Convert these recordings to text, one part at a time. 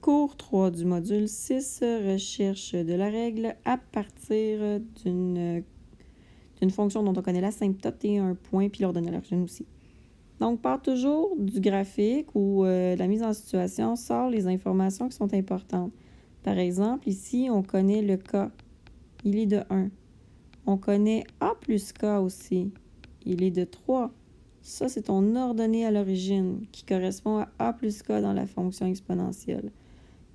Cours 3 du module 6, recherche de la règle à partir d'une fonction dont on connaît l'asymptote et un point, puis l'ordonnée à l'origine aussi. Donc, part toujours du graphique ou de la mise en situation, sort les informations qui sont importantes. Par exemple, ici, on connaît le K. Il est de 1. On connaît A plus K aussi. Il est de 3. Ça, c'est ton ordonnée à l'origine qui correspond à A plus K dans la fonction exponentielle.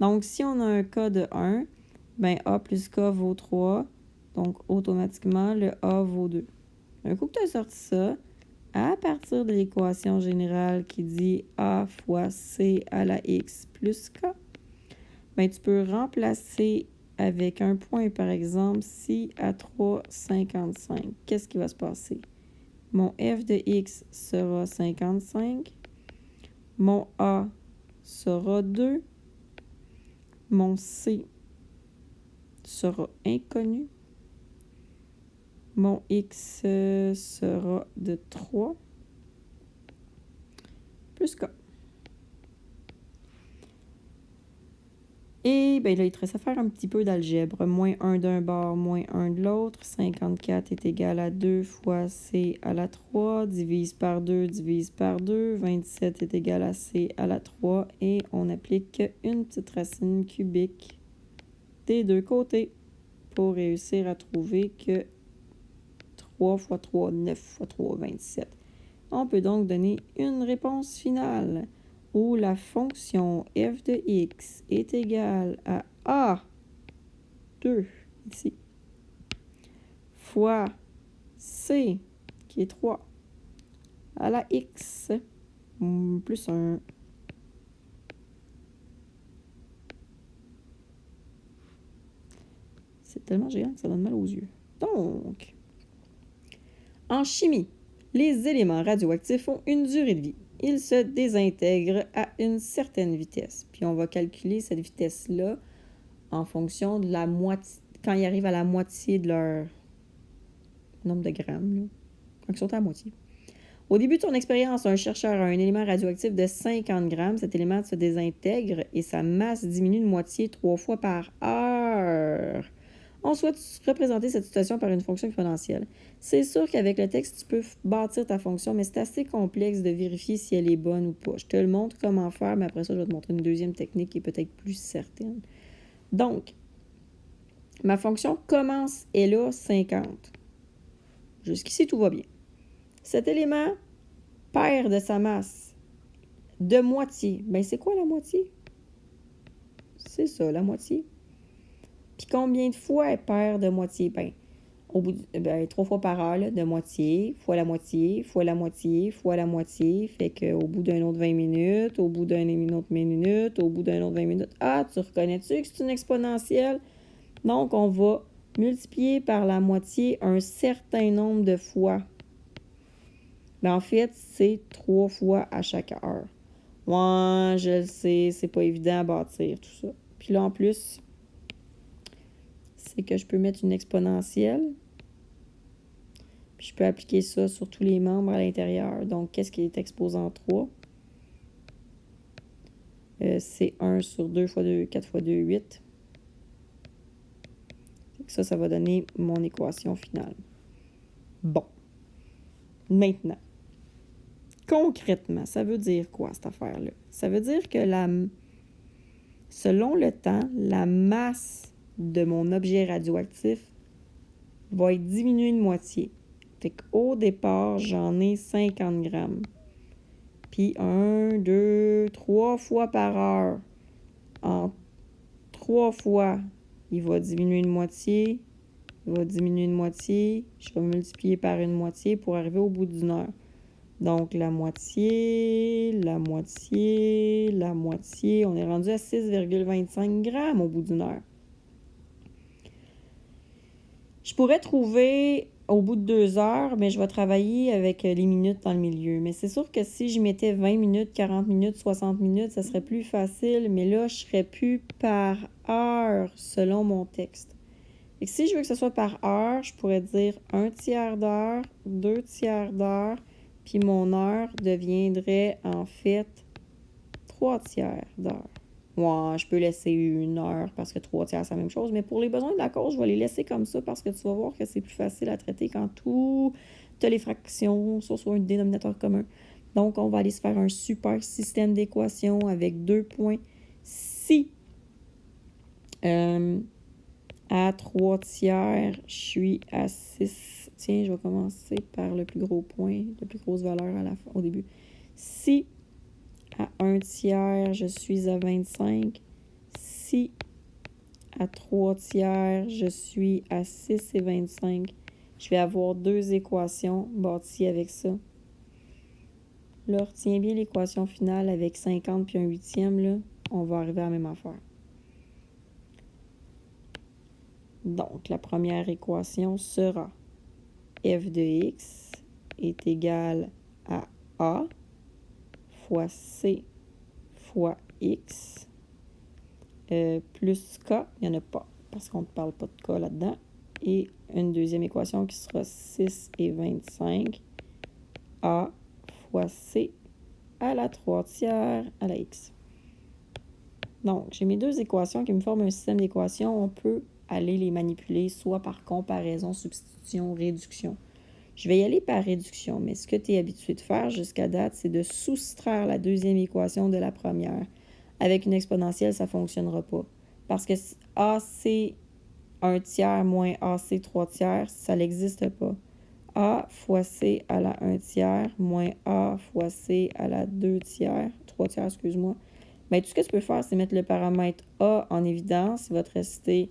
Donc, si on a un K de 1, bien A plus K vaut 3. Donc, automatiquement, le A vaut 2. Un coup que tu as sorti ça, à partir de l'équation générale qui dit A fois C à la X plus K, bien, tu peux remplacer avec un point, par exemple, si à 3, 55. Qu'est-ce qui va se passer? Mon f de x sera 55. Mon a sera 2. Mon c sera inconnu. Mon x sera de 3 plus k. Et bien là, il te reste à faire un petit peu d'algèbre. Moins 1 d'un bord, moins 1 de l'autre. 54 est égal à 2 fois c à la 3. Divise par 2, divise par 2. 27 est égal à c à la 3. Et on applique une petite racine cubique des deux côtés pour réussir à trouver que 3 fois 3, 9 fois 3, 27. On peut donc donner une réponse finale où la fonction f de x est égale à A2, ici, fois C, qui est 3, à la x, plus 1. C'est tellement géant que ça donne mal aux yeux. Donc, en chimie, les éléments radioactifs ont une durée de vie. Ils se désintègrent à une certaine vitesse. Puis on va calculer cette vitesse-là en fonction de la moitié, quand ils arrivent à la moitié de leur nombre de grammes, là, quand ils sont à la moitié. Au début de son expérience, un chercheur a un élément radioactif de 50 grammes. Cet élément se désintègre et sa masse diminue de moitié 3 fois par heure. On souhaite représenter cette situation par une fonction exponentielle. C'est sûr qu'avec le texte, tu peux bâtir ta fonction, mais c'est assez complexe de vérifier si elle est bonne ou pas. Je te le montre comment faire, mais après ça, je vais te montrer une deuxième technique qui est peut-être plus certaine. Donc, ma fonction commence, est là, 50. Jusqu'ici, tout va bien. Cet élément perd de sa masse de moitié. Bien, c'est quoi la moitié? C'est ça, la moitié. Puis combien de fois elle perd de moitié? Bien, au bout de, 3 fois par heure, là, de moitié, fois la moitié, fois la moitié, fois la moitié. Fait qu'au bout d'un autre 20 minutes, au bout d'un autre minute, au bout d'un autre 20 minutes. Ah, tu reconnais-tu que c'est une exponentielle? Donc, on va multiplier par la moitié un certain nombre de fois. Bien, en fait, c'est 3 fois à chaque heure. Ouais, je le sais, c'est pas évident à bâtir tout ça. Puis là, en plus, c'est que je peux mettre une exponentielle. Puis je peux appliquer ça sur tous les membres à l'intérieur. Donc, qu'est-ce qui est exposant 3? C'est 1 sur 2 fois 2, 4 fois 2, 8. Ça va donner mon équation finale. Bon. Maintenant, concrètement, ça veut dire quoi, cette affaire-là? Ça veut dire que selon le temps, la masse de mon objet radioactif va être diminuée de moitié. Fait qu'au départ, j'en ai 50 grammes. Puis 1, 2, 3 fois par heure. En 3 fois, il va diminuer de moitié. Il va diminuer de moitié. Je vais multiplier par une moitié pour arriver au bout d'une heure. Donc, la moitié, la moitié, la moitié. On est rendu à 6,25 grammes au bout d'une heure. Je pourrais trouver au bout de 2 heures, mais je vais travailler avec les minutes dans le milieu. Mais c'est sûr que si je mettais 20 minutes, 40 minutes, 60 minutes, ça serait plus facile. Mais là, je serais plus par heure selon mon texte. Et si je veux que ce soit par heure, je pourrais dire 1 tiers d'heure, 2 tiers d'heure, puis mon heure deviendrait en fait 3 tiers d'heure. Ouais, je peux laisser 1 heure parce que 3/3, c'est la même chose. Mais pour les besoins de la cause, je vais les laisser comme ça parce que tu vas voir que c'est plus facile à traiter quand toutes les fractions sont sur un dénominateur commun. Donc, on va aller se faire un super système d'équations avec 2 points. Si à 3/3, je suis à 6. Tiens, je vais commencer par le plus gros point, la plus grosse valeur au début. Si à 1/3, je suis à 25. Si à 3/3, je suis à 6 et 25. Je vais avoir 2 équations bâties avec ça. Là, retiens bien l'équation finale avec 50 puis un huitième, là. On va arriver à la même affaire. Donc, la première équation sera f de x est égal à a fois c fois x plus k, il n'y en a pas parce qu'on ne parle pas de k là-dedans, et une deuxième équation qui sera 6 et 25 a fois c à la 3/3 à la x. Donc, j'ai mes deux équations qui me forment un système d'équations. On peut aller les manipuler soit par comparaison, substitution, réduction. Je vais y aller par réduction, mais ce que tu es habitué de faire jusqu'à date, c'est de soustraire la deuxième équation de la première. Avec une exponentielle, ça ne fonctionnera pas. Parce que AC 1/3 moins AC 3/3, ça n'existe pas. A fois C à la 1/3 moins A fois C à la 2/3, 3/3, excuse-moi. Bien, tout ce que tu peux faire, c'est mettre le paramètre A en évidence. Il va te rester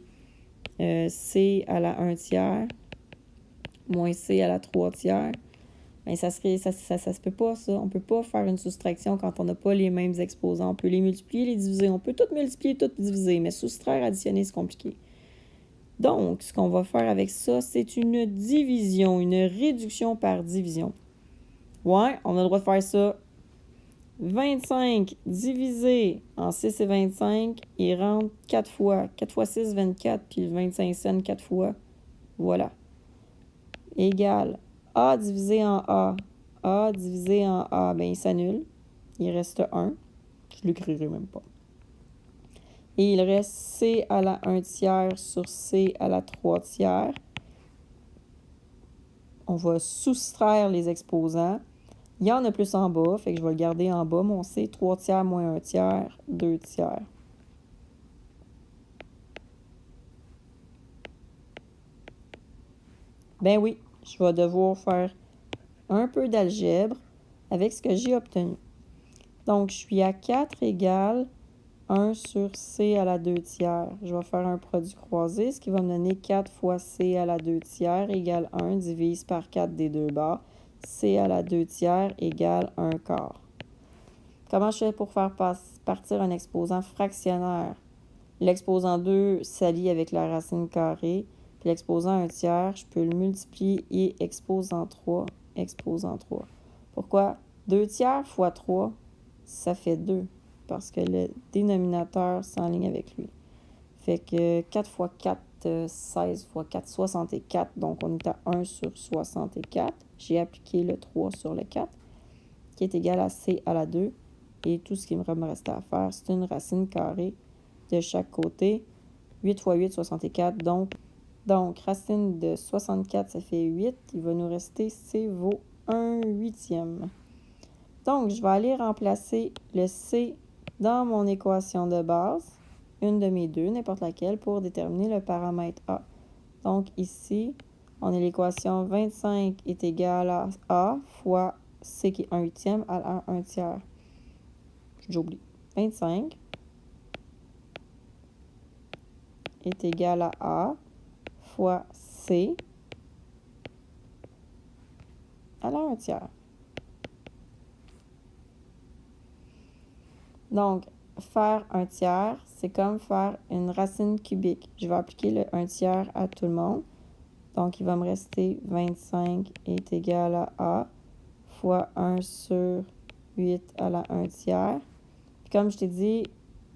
C à la 1/3 moins C à la 3/3. Bien, ça se peut pas, ça. On ne peut pas faire une soustraction quand on n'a pas les mêmes exposants. On peut les multiplier, les diviser. On peut tout multiplier, tout diviser. Mais soustraire, additionner, c'est compliqué. Donc, ce qu'on va faire avec ça, c'est une division, une réduction par division. Ouais, on a le droit de faire ça. 25 divisé en 6 et 25, il rentre 4 fois. 4 fois 6, 24, puis 25 cents 4 fois. Voilà. Égal A divisé en A. A divisé en A, bien, il s'annule. Il reste 1. Je ne l'écrirai même pas. Et il reste C à la 1/3 sur C à la 3/3. On va soustraire les exposants. Il y en a plus en bas, fait que je vais le garder en bas, mon C, 3/3 moins 1/3, 2/3. Ben oui, je vais devoir faire un peu d'algèbre avec ce que j'ai obtenu. Donc, je suis à 4 égale 1 sur C à la 2/3. Je vais faire un produit croisé, ce qui va me donner 4 fois C à la 2/3 égale 1, divise par 4 des deux bords. C à la 2/3 égale 1/4. Comment je fais pour faire partir un exposant fractionnaire? L'exposant 2 s'allie avec la racine carrée. Puis l'exposant 1/3, je peux le multiplier et exposant 3, exposant 3. Pourquoi? 2/3 fois 3, ça fait 2. Parce que le dénominateur s'enligne avec lui. Fait que 4 fois 4, 16 fois 4, 64. Donc, on est à 1 sur 64. J'ai appliqué le 3 sur le 4, qui est égal à C à la 2. Et tout ce qui me reste à faire, c'est une racine carrée de chaque côté. 8 fois 8, 64. Donc, racine de 64, ça fait 8. Il va nous rester C vaut 1/8. Donc, je vais aller remplacer le C dans mon équation de base, une de mes deux, n'importe laquelle, pour déterminer le paramètre A. Donc, ici, on a l'équation 25 est égal à A fois C qui est 1/8 à la 1/3. J'oublie. 25 est égal à A fois C à la 1/3. Donc, faire 1/3, c'est comme faire une racine cubique. Je vais appliquer le 1/3 à tout le monde. Donc, il va me rester 25 est égal à A fois 1 sur 8 à la 1/3. Puis comme je t'ai dit,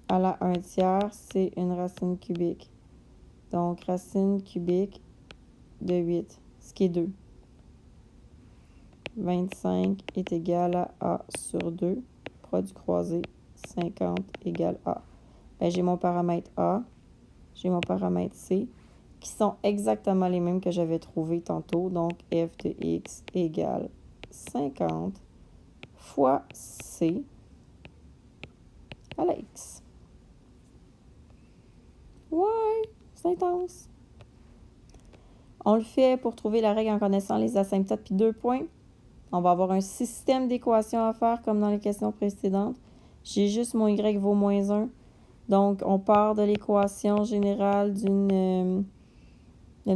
à la 1/3, c'est une racine cubique. Donc, racine cubique de 8, ce qui est 2. 25 est égal à A sur 2. Produit croisé, 50 égale A. ben, j'ai mon paramètre A, j'ai mon paramètre C, qui sont exactement les mêmes que j'avais trouvés tantôt. Donc, f de x égale 50 fois C à la x. Ouais, c'est intense. On le fait pour trouver la règle en connaissant les asymptotes puis 2 points. On va avoir un système d'équations à faire comme dans les questions précédentes. J'ai juste mon y vaut moins 1. Donc, on part de l'équation générale d'une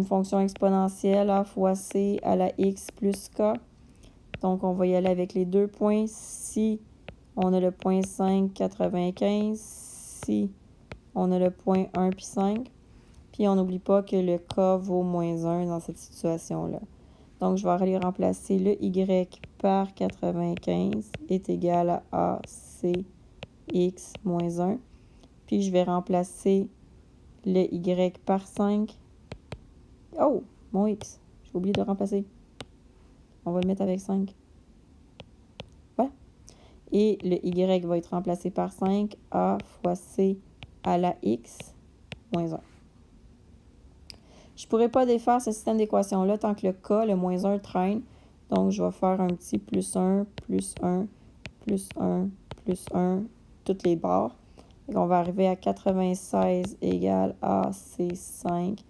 fonction exponentielle a fois c à la x plus k. Donc, on va y aller avec les 2 points. Si on a le point 5, 95. Si on a le point 1 puis 5. Puis, on n'oublie pas que le k vaut moins 1 dans cette situation-là. Donc, je vais aller remplacer le y par 95 est égal à ac x moins 1. Puis, je vais remplacer le y par 5. Oh, mon x. J'ai oublié de le remplacer. On va le mettre avec 5. Voilà. Et le y va être remplacé par 5. A fois c à la x moins 1. Je ne pourrais pas défaire ce système d'équations-là tant que le k, le moins 1, traîne. Donc, je vais faire un petit plus 1, plus 1, plus 1, plus 1, toutes les barres. Donc, on va arriver à 96 égale AC5,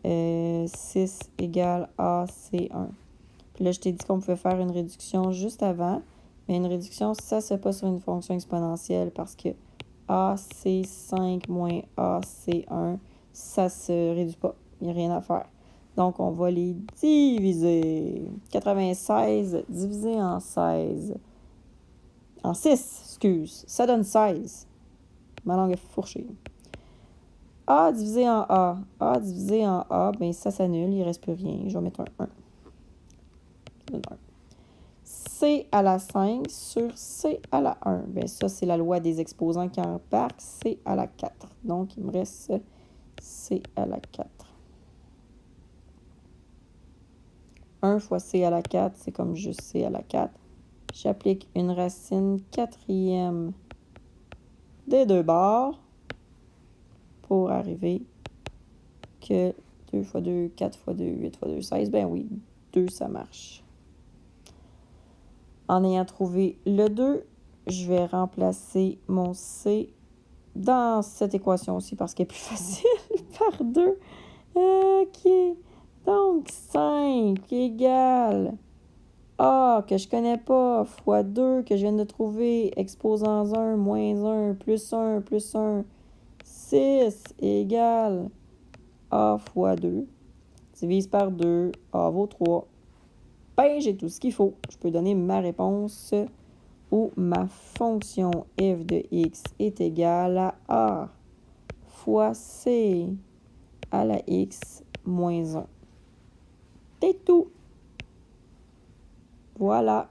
6 égale AC1. Puis là, je t'ai dit qu'on pouvait faire une réduction juste avant. Mais une réduction, ça ne se fait pas sur une fonction exponentielle parce que AC5 moins AC1, ça ne se réduit pas. Il n'y a rien à faire. Donc, on va les diviser. 96 divisé en 16. En 6, excuse. Ça donne 16. Ma langue est fourchée. A divisé en A. A divisé en A, bien ça s'annule, il ne reste plus rien. Je vais mettre un 1. Ça donne 1. C à la 5 sur C à la 1. Bien ça, c'est la loi des exposants qui embarque. C à la 4. Donc, il me reste C à la 4. 1 fois C à la 4, c'est comme juste C à la 4. J'applique une racine quatrième des deux bords pour arriver que 2 fois 2, 4 fois 2, 8 fois 2, 16. Ben oui, 2, ça marche. En ayant trouvé le 2, je vais remplacer mon C dans cette équation aussi parce qu'elle est plus facile par 2. OK. Donc, 5 égale A, que je connais pas, fois 2, que je viens de trouver, exposant 1, moins 1, plus 1, plus 1. 6 égale A fois 2. Divise par 2, A vaut 3. Ben, j'ai tout ce qu'il faut. Je peux donner ma réponse où ma fonction f de x est égale à A fois C à la x moins 1. C'est tout. Voilà.